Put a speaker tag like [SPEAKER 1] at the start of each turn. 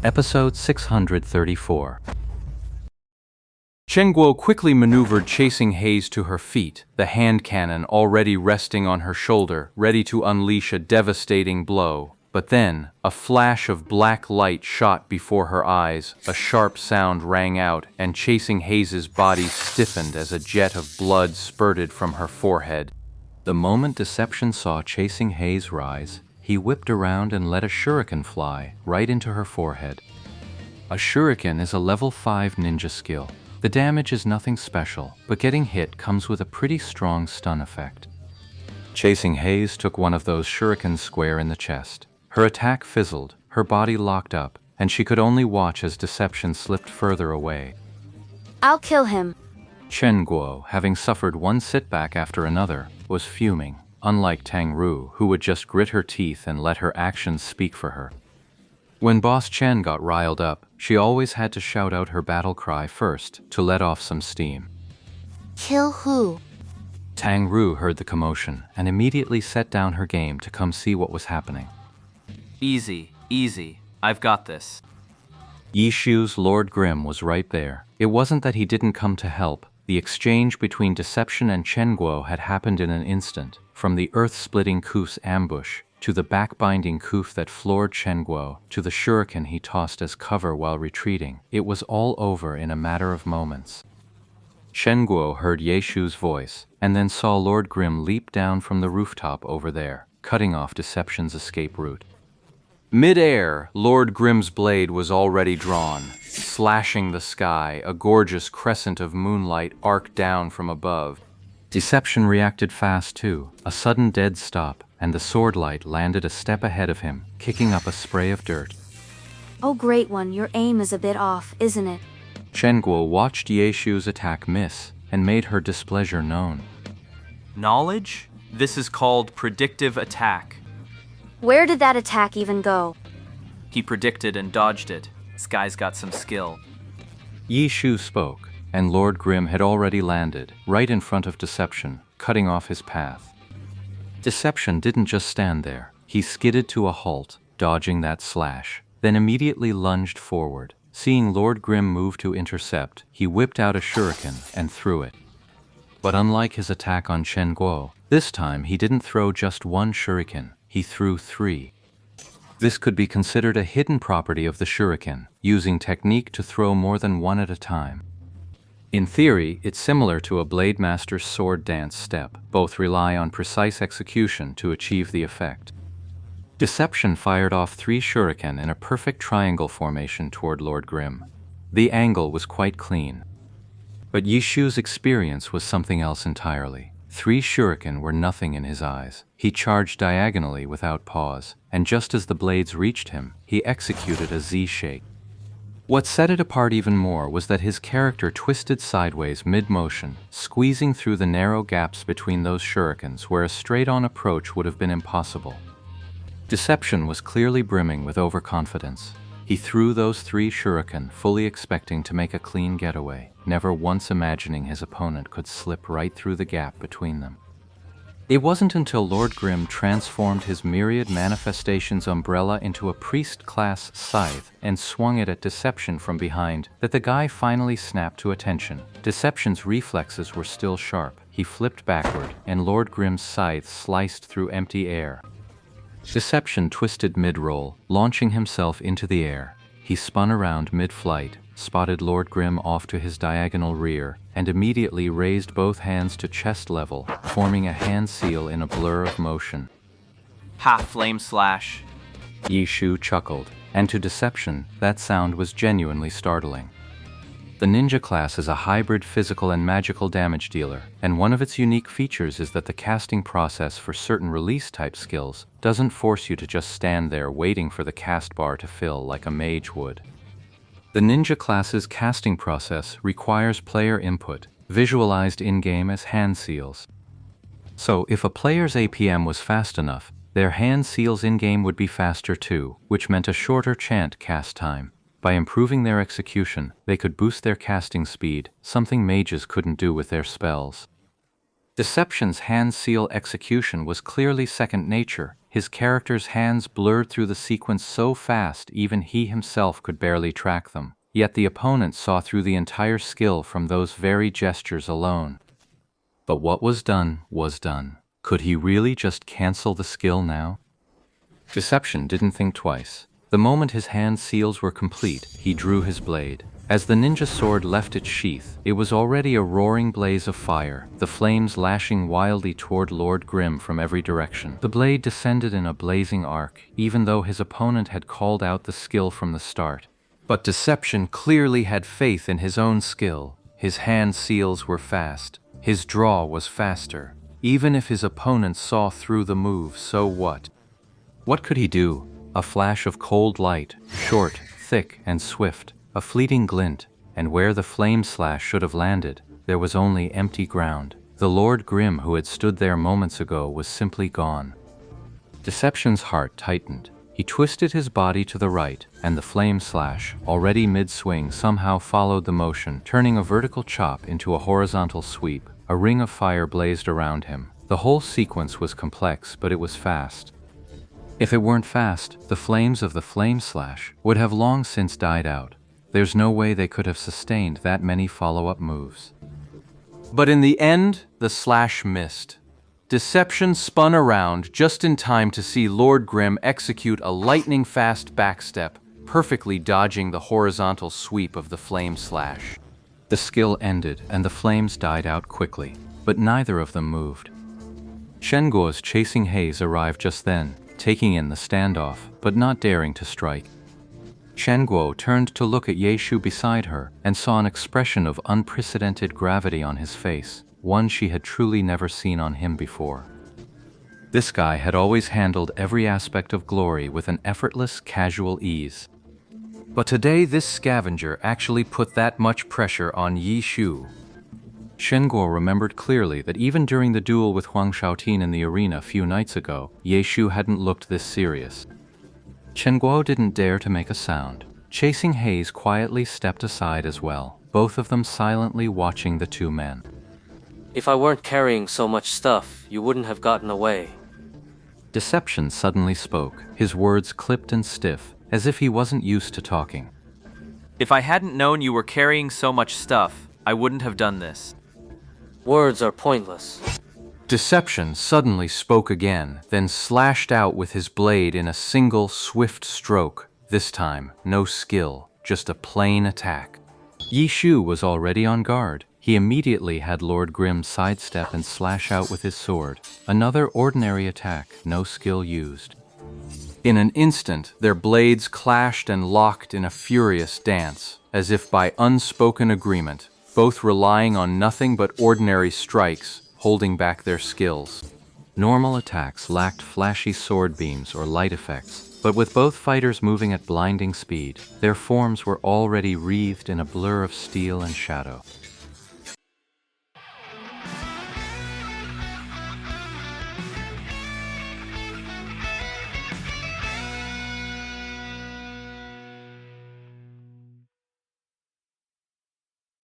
[SPEAKER 1] Episode 634. Chengguo quickly maneuvered, chasing Haze to her feet, the hand cannon already resting on her shoulder, ready to unleash a devastating blow. But then, a flash of black light shot before her eyes, a sharp sound rang out, and chasing Haze's body stiffened as a jet of blood spurted from her forehead. The moment Deception saw chasing Haze rise, he whipped around and let a shuriken fly right into her forehead. A shuriken is a level 5 ninja skill. The damage is nothing special, but getting hit comes with a pretty strong stun effect. Chasing Haze took one of those shurikens square in the chest. Her attack fizzled, her body locked up, and she could only watch as Deception slipped further away.
[SPEAKER 2] I'll kill him.
[SPEAKER 1] Chengguo, having suffered one setback after another, was fuming, unlike Tang Ru, who would just grit her teeth and let her actions speak for her. When Boss Chen got riled up, she always had to shout out her battle cry first to let off some steam.
[SPEAKER 2] Kill who?
[SPEAKER 1] Tang Ru heard the commotion and immediately set down her game to come see what was happening.
[SPEAKER 3] Easy, easy. I've got this.
[SPEAKER 1] Yishu's Lord Grimm was right there. It wasn't that he didn't come to help. The exchange between Deception and Chengguo had happened in an instant, from the earth-splitting Ku's ambush, to the backbinding Kuf that floored Chengguo, to the shuriken he tossed as cover while retreating. It was all over in a matter of moments. Chengguo heard Yeshu's voice, and then saw Lord Grimm leap down from the rooftop over there, cutting off Deception's escape route. Mid-air, Lord Grimm's blade was already drawn, slashing the sky, a gorgeous crescent of moonlight arced down from above. Deception reacted fast too, a sudden dead stop, and the sword light landed a step ahead of him, kicking up a spray of dirt.
[SPEAKER 2] Oh great one, your aim is a bit off, isn't it?
[SPEAKER 1] Chengguo watched Yeshu's attack miss, and made her displeasure known.
[SPEAKER 3] Knowledge? This is called predictive attack.
[SPEAKER 2] Where did that attack even go?
[SPEAKER 3] He predicted and dodged it. This guy's got some skill.
[SPEAKER 1] Yeshu spoke, and Lord Grimm had already landed, right in front of Deception, cutting off his path. Deception didn't just stand there. He skidded to a halt, dodging that slash, then immediately lunged forward. Seeing Lord Grimm move to intercept, he whipped out a shuriken and threw it. But unlike his attack on Chengguo, this time he didn't throw just one shuriken, he threw 3. This could be considered a hidden property of the shuriken, using technique to throw more than one at a time. In theory, it's similar to a blade master's sword dance step. Both rely on precise execution to achieve the effect. Deception fired off 3 shuriken in a perfect triangle formation toward Lord Grimm. The angle was quite clean. But Yishu's experience was something else entirely. 3 shuriken were nothing in his eyes. He charged diagonally without pause, and just as the blades reached him, he executed a Z-shake. What set it apart even more was that his character twisted sideways mid-motion, squeezing through the narrow gaps between those shurikens where a straight-on approach would have been impossible. Deception was clearly brimming with overconfidence. He threw those 3 shuriken, fully expecting to make a clean getaway, never once imagining his opponent could slip right through the gap between them. It wasn't until Lord Grimm transformed his myriad manifestations umbrella into a priest-class scythe and swung it at Deception from behind that the guy finally snapped to attention. Deception's reflexes were still sharp. He flipped backward, and Lord Grimm's scythe sliced through empty air. Deception twisted mid-roll, launching himself into the air. He spun around mid-flight, spotted Lord Grimm off to his diagonal rear, and immediately raised both hands to chest level, forming a hand seal in a blur of motion.
[SPEAKER 3] Ha, flame slash.
[SPEAKER 1] Yishu chuckled, and to Deception, that sound was genuinely startling. The ninja class is a hybrid physical and magical damage dealer, and one of its unique features is that the casting process for certain release-type skills doesn't force you to just stand there waiting for the cast bar to fill like a mage would. The ninja class's casting process requires player input, visualized in-game as hand seals. So if a player's APM was fast enough, their hand seals in-game would be faster too, which meant a shorter chant cast time. By improving their execution, they could boost their casting speed, something mages couldn't do with their spells. Deception's hand seal execution was clearly second nature. His character's hands blurred through the sequence so fast even he himself could barely track them. Yet the opponent saw through the entire skill from those very gestures alone. But what was done was done. Could he really just cancel the skill now? Deception didn't think twice. The moment his hand seals were complete, he drew his blade. As the ninja sword left its sheath, it was already a roaring blaze of fire, the flames lashing wildly toward Lord Grimm from every direction. The blade descended in a blazing arc, even though his opponent had called out the skill from the start. But Deception clearly had faith in his own skill. His hand seals were fast. His draw was faster. Even if his opponent saw through the move, so what? What could he do? A flash of cold light, short, thick, and swift. A fleeting glint, and where the flame slash should have landed, there was only empty ground. The Lord Grimm who had stood there moments ago was simply gone. Deception's heart tightened. He twisted his body to the right, and the flame slash, already mid-swing, somehow followed the motion, turning a vertical chop into a horizontal sweep. A ring of fire blazed around him. The whole sequence was complex, but it was fast. If it weren't fast, the flames of the flame slash would have long since died out. There's no way they could have sustained that many follow-up moves. But in the end, the slash missed. Deception spun around just in time to see Lord Grimm execute a lightning-fast backstep, perfectly dodging the horizontal sweep of the flame slash. The skill ended, and the flames died out quickly, but neither of them moved. Shenguo's chasing haze arrived just then, taking in the standoff, but not daring to strike. Shenguo turned to look at Yeshu beside her and saw an expression of unprecedented gravity on his face, one she had truly never seen on him before. This guy had always handled every aspect of glory with an effortless, casual ease. But today this scavenger actually put that much pressure on Yeshu. Shenguo remembered clearly that even during the duel with Huang Shaotin in the arena a few nights ago, Yeshu hadn't looked this serious. Shenguo didn't dare to make a sound. Chasing Haze quietly stepped aside as well, both of them silently watching the two men.
[SPEAKER 4] If I weren't carrying so much stuff, you wouldn't have gotten away.
[SPEAKER 1] Deception suddenly spoke, his words clipped and stiff, as if he wasn't used to talking.
[SPEAKER 3] If I hadn't known you were carrying so much stuff, I wouldn't have done this.
[SPEAKER 4] Words are pointless.
[SPEAKER 1] Deception suddenly spoke again, then slashed out with his blade in a single, swift stroke. This time, no skill, just a plain attack. Yeshu was already on guard. He immediately had Lord Grimm sidestep and slash out with his sword. Another ordinary attack, no skill used. In an instant, their blades clashed and locked in a furious dance, as if by unspoken agreement, both relying on nothing but ordinary strikes, holding back their skills. Normal attacks lacked flashy sword beams or light effects, but with both fighters moving at blinding speed, their forms were already wreathed in a blur of steel and shadow.